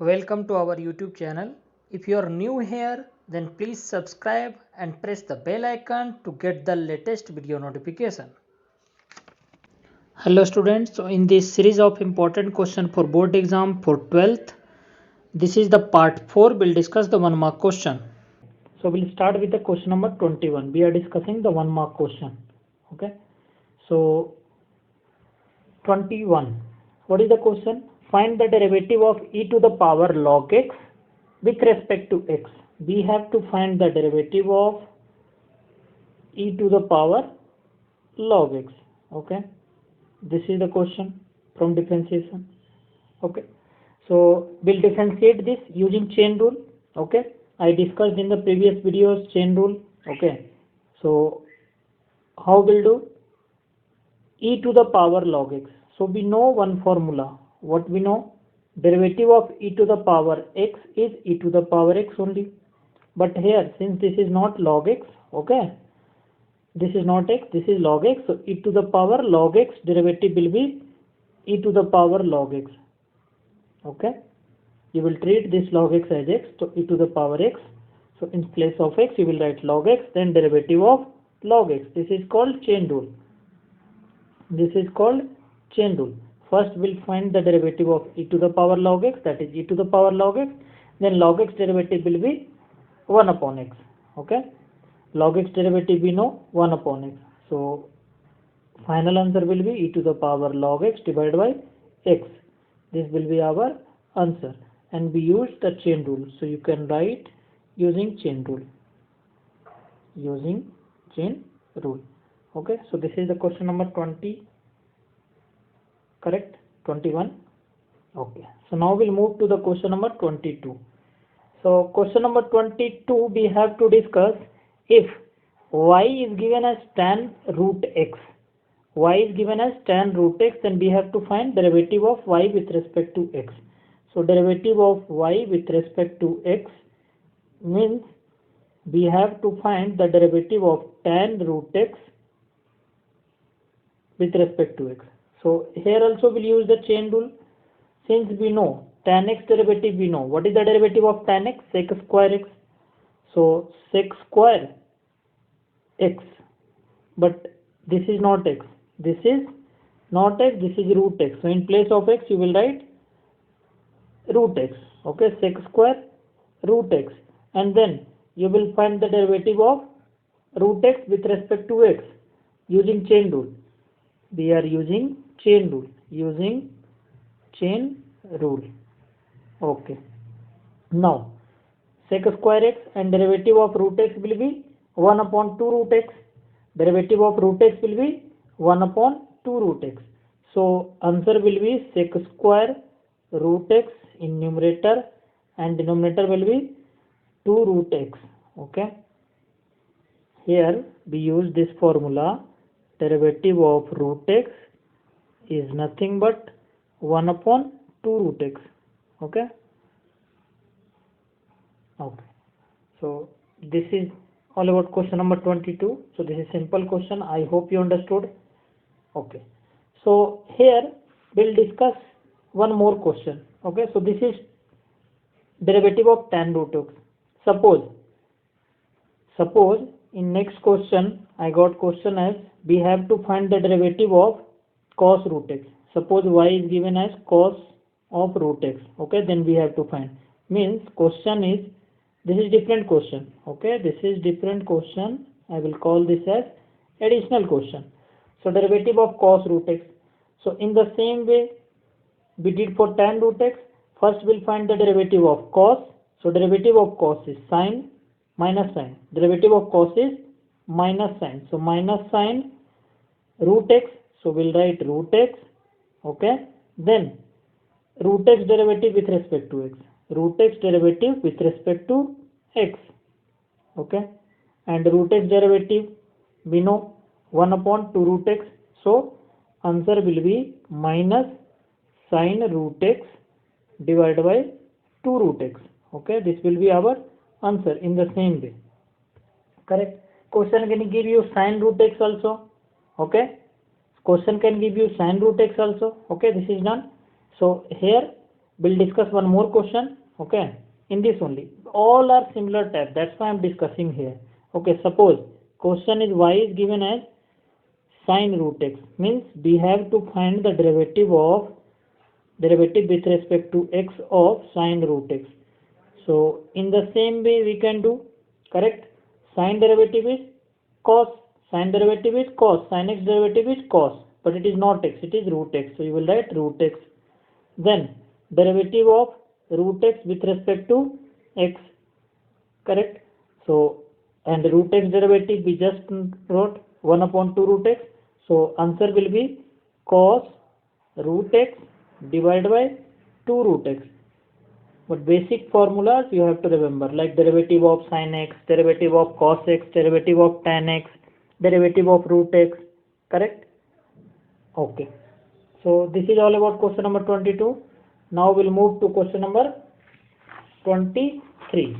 Welcome to our YouTube channel. If you are new here, then please subscribe and press the bell icon to get the latest video notification. Hello students, so in this series of important question for board exam for 12th, this is the part 4. We'll discuss the 1 mark question. So we'll start with the question number 21. We are discussing the 1 mark question. Okay. So 21. What is the question? Find the derivative of e to the power log x with respect to x. We have to find the derivative of e to the power log x. Okay. This is the question from differentiation. Okay. So we'll differentiate this using chain rule. Okay. I discussed in the previous videos chain rule. Okay. So how we'll do? E to the power log x. So we know one formula. What we know? Derivative of e to the power x is e to the power x only. But here, since this is not log x, okay, this is not x, this is log x. So e to the power log x derivative will be e to the power log x. Okay, you will treat this log x as x, so e to the power x. So in place of x, you will write log x, then derivative of log x. This is called chain rule. This is called chain rule. First we'll find the derivative of e to the power log x, that is e to the power log x. Then log x derivative will be 1 upon x. Okay. Log x derivative we know 1 upon x. So final answer will be e to the power log x divided by x. This will be our answer. And we use the chain rule. So you can write using chain rule. Using chain rule. Okay. So this is the question number 20. Correct? 21. Okay. So now we'll move to the question number 22. So question number 22, we have to discuss if y is given as tan root x. Y is given as tan root x, then we have to find derivative of y with respect to x. So derivative of y with respect to x means we have to find the derivative of tan root x with respect to x. So here also we'll use the chain rule. Since we know tan x derivative, we know what is the derivative of tan x? Sec square x. So sec square x, but this is not x. This is not x. This is root x. So in place of x, you will write root x. Okay, sec square root x, and then you will find the derivative of root x with respect to x using chain rule. We are using chain rule. Using chain rule. Okay. Now, sec square x and derivative of root x will be 1 upon 2 root x. Derivative of root x will be 1 upon 2 root x. So, answer will be sec square root x in numerator and denominator will be 2 root x. Okay. Here we use this formula. Derivative of root x is nothing but 1 upon 2 root x. Okay. Okay. So this is all about question number 22. So this is simple question. I hope you understood. Okay. So here we'll discuss one more question. Okay. So this is derivative of tan root x. Suppose in next question I got question as we have to find the derivative of cos root x. Suppose y is given as cos of root x. Okay, then we have to find. Means question is, this is different question. Okay, this is different question. I will call this as additional question. So derivative of cos root x. So in the same way we did for tan root x. First we'll find the derivative of cos. So derivative of cos is sine minus sine. Derivative of cos is minus sine. So minus sine root x. So we'll write root x. Okay. Then root x derivative with respect to x. Root x derivative with respect to x. Okay. And root x derivative we know 1 upon 2 root x. So answer will be minus sine root x divided by 2 root x. Okay. This will be our answer in the same way. Correct. Question can give you sine root x also. Okay. Question can give you sine root x also. Okay. This is done. So here we'll discuss one more question. Okay, in this only, all are similar type, that's why I'm discussing here. Okay, suppose question is y is given as sine root x, means we have to find the derivative with respect to x of sine root x. So in the same way we can do, correct? Sine derivative is cos, sine derivative is cos, sine x derivative is cos, but it is not x, it is root x. So you will write root x. Then derivative of root x with respect to x, correct? So, and root x derivative we just wrote 1 upon 2 root x. So answer will be cos root x divided by 2 root x. But basic formulas you have to remember, like derivative of sin x, derivative of cos x, derivative of tan x, derivative of root x, correct? Okay. So this is all about question number 22. Now we'll move to question number 23.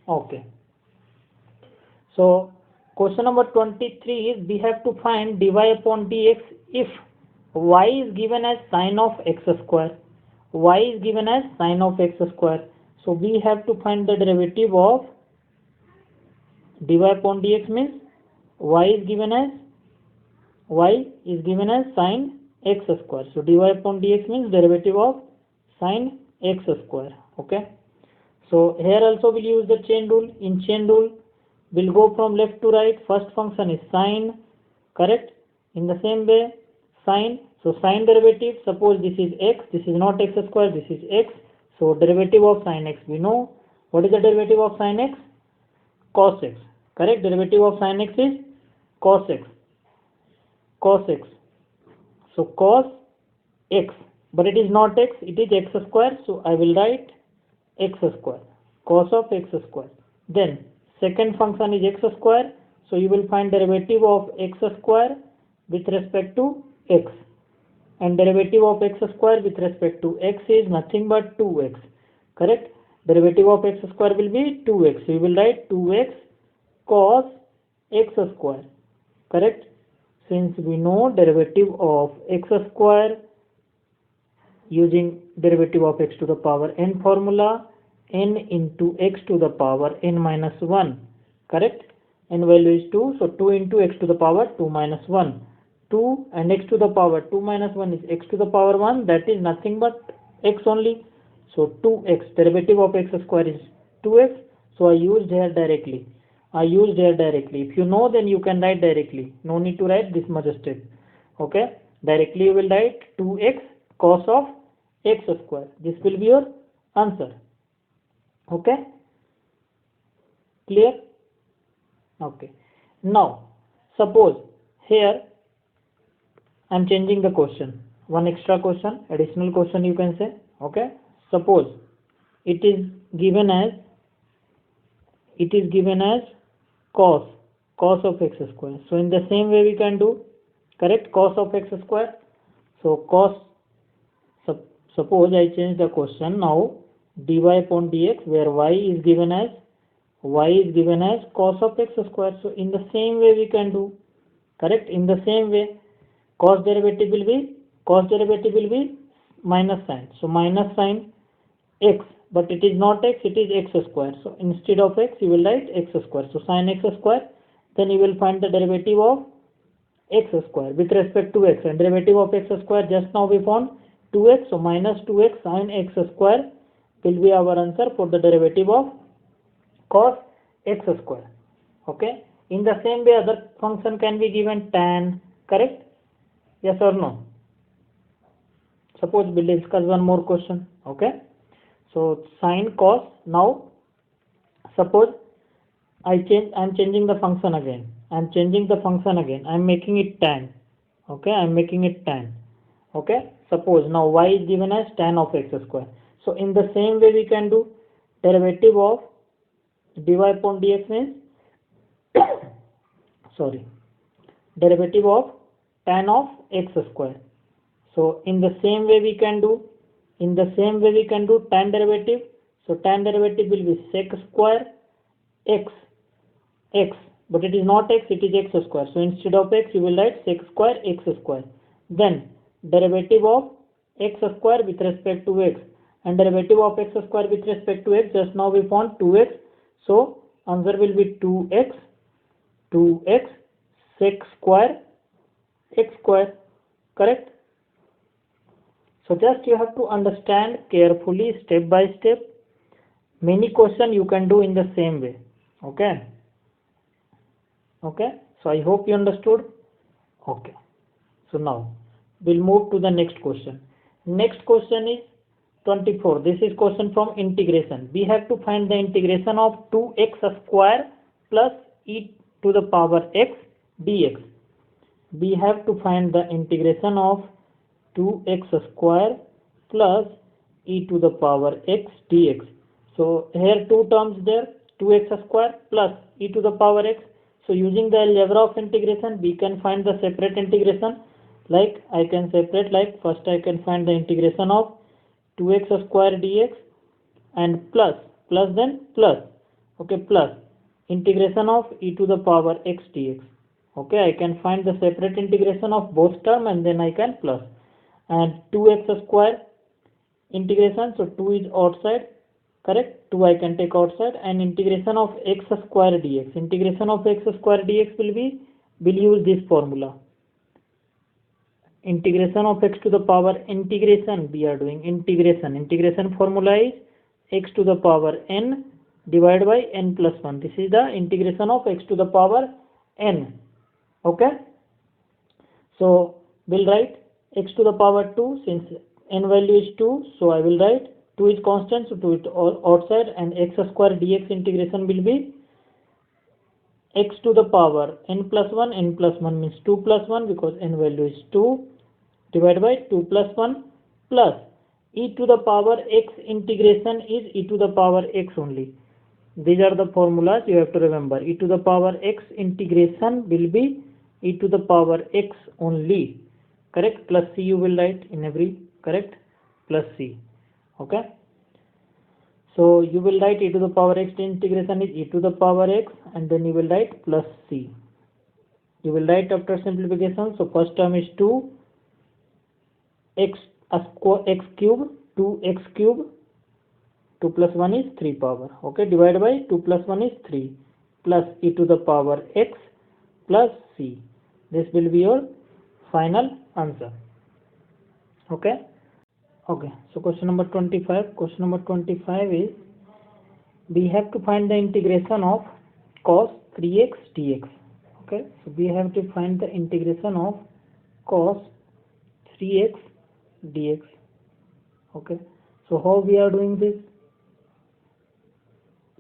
Okay. So question number 23 is we have to find dy upon dx if y is given as sine of x square. Y is given as sine of x square. So we have to find the derivative of dy upon dx, means y is given as sine x square. So dy upon dx means derivative of sine x square. Okay. So here also we'll use the chain rule. In chain rule we'll go from left to right. First function is sine, correct? In the same way sine. So sine derivative, suppose this is x, this is not x square, this is x. So derivative of sine x, we know what is the derivative of sine x? Cos x, correct? Derivative of sine x is cos x. So cos x, but it is not x, it is x square. So I will write x square, cos of x square. Then second function is x square. So you will find derivative of x square with respect to x. And derivative of x square with respect to x is nothing but 2x, correct? Derivative of x square will be 2x. So you will write 2x cos x square, correct? Since we know derivative of x square using derivative of x to the power n formula, n into x to the power n minus 1, correct? N value is 2, so 2 into x to the power 2 minus 1. 2 and x to the power 2 minus 1 is x to the power 1, that is nothing but x only. So 2x, derivative of x square is 2x. So I used here directly. If you know, then you can write directly. No need to write this much step. Okay. Directly you will write 2x cos of x square. This will be your answer. Okay. Clear? Okay. Now suppose here I am changing the question. One extra question, additional question you can say. Okay. Suppose it is given as cos of x square. So in the same way we can do, correct? Cos of x square. So cos, suppose I change the question now, dy upon dx, where y is given as cos of x square. So in the same way we can do, correct? In the same way, cos derivative will be minus sign. So minus sign x, but it is not x, it is x square. So instead of x you will write x square. So sin x square. Then you will find the derivative of x square with respect to x, and derivative of x square just now we found 2x. So minus 2x sin x square will be our answer for the derivative of cos x square. Okay. In the same way other function can be given tan, correct? Yes or no? Suppose we'll discuss one more question. Okay. So sin cos. Now suppose I'm changing the function again. I'm making it tan. Okay. I'm making it tan. Okay. Suppose now y is given as tan of x square. So in the same way we can do derivative of dy upon dx means derivative of tan of x square. So in the same way we can do tan derivative. So tan derivative will be sec square x, but it is not x, it is x square. So instead of x you will write sec square x square. Then derivative of x square with respect to x, and derivative of x square with respect to x, just now we found 2x, so answer will be 2x sec square x square, correct? So just you have to understand carefully, step by step. Many questions you can do in the same way. Okay, so I hope you understood. Okay, so now we'll move to the next question. Next question is 24. This is question from integration. We have to find the integration of 2x square plus e to the power x dx. We have to find the integration of 2x square plus e to the power x dx. So here two terms there, 2x square plus e to the power x. So using the algebra of integration, we can find the separate integration. Like I can separate, like first I can find the integration of 2x square dx and plus then plus, okay, plus integration of e to the power x dx. Okay, I can find the separate integration of both term and then I can plus. And 2x square integration, so 2 is outside, correct, 2 I can take outside, and integration of x square dx. Integration of x square dx will use this formula. Integration of x to the power integration, we are doing integration formula is x to the power n divided by n plus 1. This is the integration of x to the power n. Okay, so we'll write x to the power 2, since n value is 2, so I will write 2 is constant, so 2 is outside, and x square dx integration will be x to the power n plus 1. N plus 1 means 2 plus 1 because n value is 2, divided by 2 plus 1 plus e to the power x integration is e to the power x only. These are the formulas you have to remember. E to the power x integration will be e to the power x only, correct, plus c you will write in every, correct, plus c. Okay, so you will write e to the power x integration is e to the power x, and then you will write plus c. You will write after simplification. So first term is 2 x cube, 2x cube, 2 plus 1 is 3 power, okay, divided by 2 plus 1 is 3, plus e to the power x plus c. This will be your final answer. Okay, so question number 25. Question number 25 is we have to find the integration of cos 3x dx. Okay, so we have to find the integration of cos 3x dx. Okay, so how we are doing this?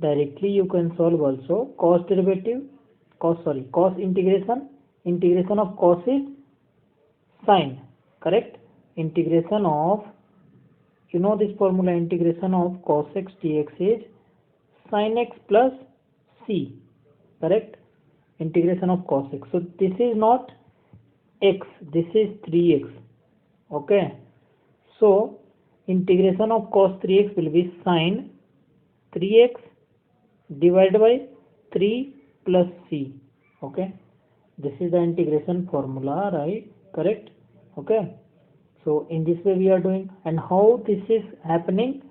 Directly you can solve also. Cos integration of cos is sine, correct? Integration of, you know this formula, integration of cos x dx is sin x plus c, correct? Integration of cos x. So this is not x, this is 3x. Okay, so integration of cos 3x will be sin 3x divided by 3 plus c. Okay, this is the integration formula, right? Correct. Okay, so in this way we are doing, and how this is happening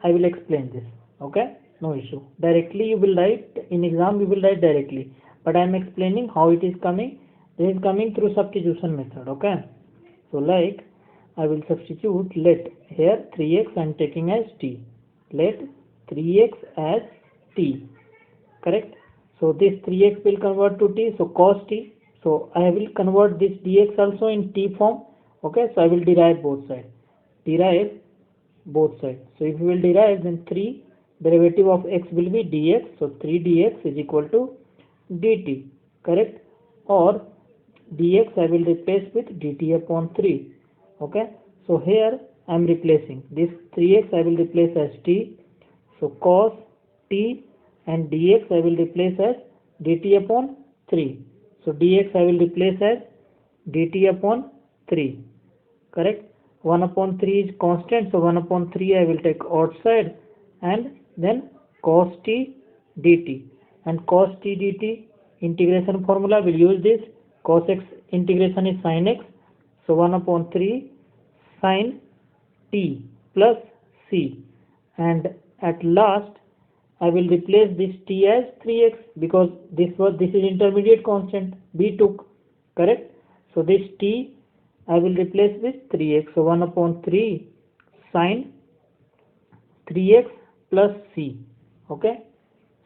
I will explain this. Okay, no issue. Directly you will write in exam, you will write directly, but I am explaining how it is coming. This is coming through substitution method. Okay, so like I will substitute, let here 3x I am taking as t, let 3x as t, correct? So this 3x will convert to t, so cos t. So I will convert this dx also in t form. Okay, so I will derive both sides. So if you will derive, then 3 derivative of x will be dx. So 3 dx is equal to dt, correct? Or dx I will replace with dt upon 3. Okay, so here I am replacing this 3x I will replace as t. So cos t, and dx I will replace as dt upon 3. So dx I will replace as dt upon 3, correct? 1 upon 3 is constant, so 1 upon 3 I will take outside, and then cos t dt, and cos t dt integration formula will use this. Cos x integration is sin x, so 1 upon 3 sin t plus c, and at last I will replace this t as 3x because this is intermediate constant b took, correct? So this t I will replace with 3x. So 1 upon 3 sine 3x plus c. Okay,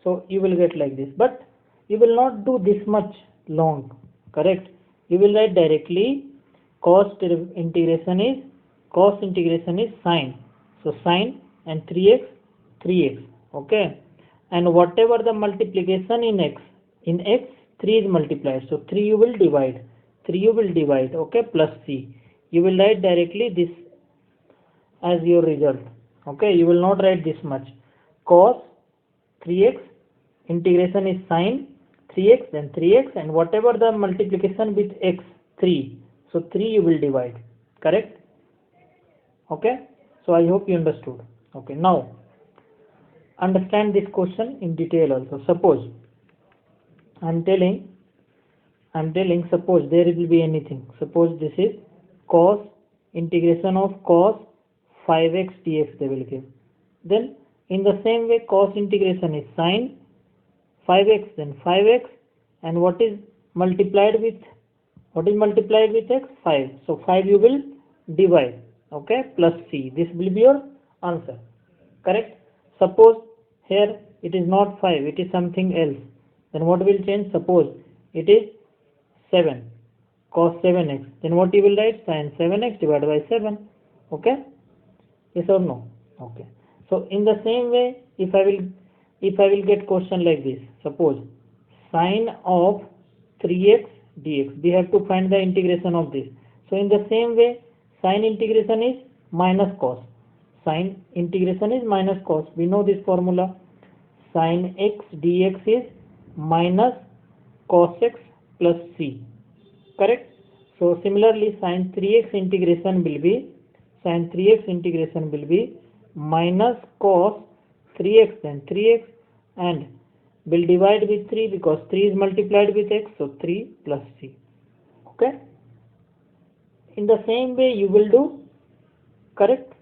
so you will get like this, but you will not do this much long, correct? You will write directly cos integration is sine. So sine and 3x, okay, and whatever the multiplication in x 3 is multiplied, so 3 you will divide, okay, plus c. You will write directly this as your result, okay. You will not write this much. Cos 3x integration is sine 3x and 3x, and whatever the multiplication with x 3, so 3 you will divide, correct? Okay, so I hope you understood. Okay, now understand this question in detail also. Suppose I'm telling suppose there will be anything. Suppose this is cos integration of cos 5x dx they will give. Then in the same way cos integration is sine 5x, then 5x, and what is multiplied with x? 5. So 5 you will divide, okay, plus c. This will be your answer, correct? Suppose here it is not 5, it is something else. Then what will change? Suppose it is 7, cos 7x. Then what you will write? Sin 7x divided by 7. Okay? Yes or no? Okay. So in the same way, if I will get question like this, suppose sine of 3x dx, we have to find the integration of this. So in the same way, sine integration is minus cos. Sine integration is minus cos. We know this formula. Sine x dx is minus cos x plus c. Correct? So similarly, sine 3x integration will be minus cos 3x and 3x, and will divide with 3 because 3 is multiplied with x, so 3 plus c. Okay? In the same way you will do, correct?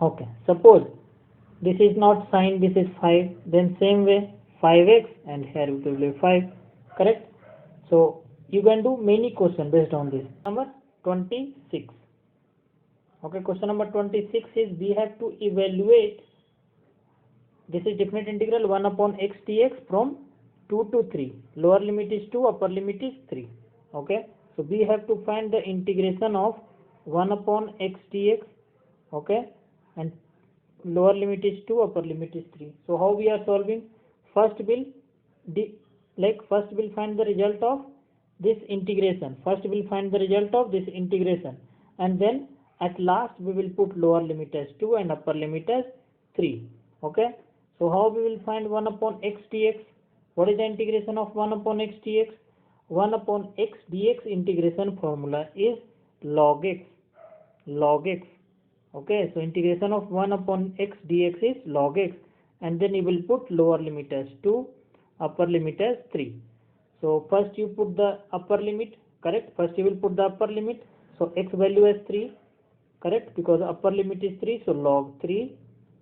Okay, suppose this is not sine, this is 5, then same way 5x, and here it will be 5, correct? So you can do many questions based on this. Number 26. Okay, question number 26 is we have to evaluate, this is definite integral 1 upon x dx from 2 to 3. Lower limit is 2, upper limit is 3. Okay, so we have to find the integration of 1 upon x dx, okay, and lower limit is 2, upper limit is 3. So how we are solving? First we'll find the result of this integration. And then at last we will put lower limit as 2 and upper limit as 3. Okay. So how we will find 1 upon x dx? What is the integration of 1 upon x dx? 1 upon x dx integration formula is log x. Okay, so integration of 1 upon x dx is log x, and then you will put lower limit as 2, upper limit as 3. So first you put the upper limit, correct? First you will put the upper limit. So x value as 3, correct? Because upper limit is 3, so log 3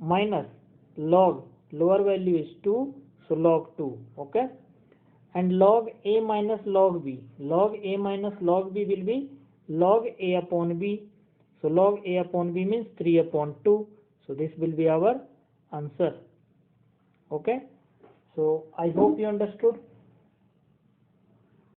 minus log lower value is 2, so log 2, okay? And log a minus log b. Log a minus log b will be log a upon b. So log a upon b means 3 upon 2. So this will be our answer. Okay. So I hope you understood.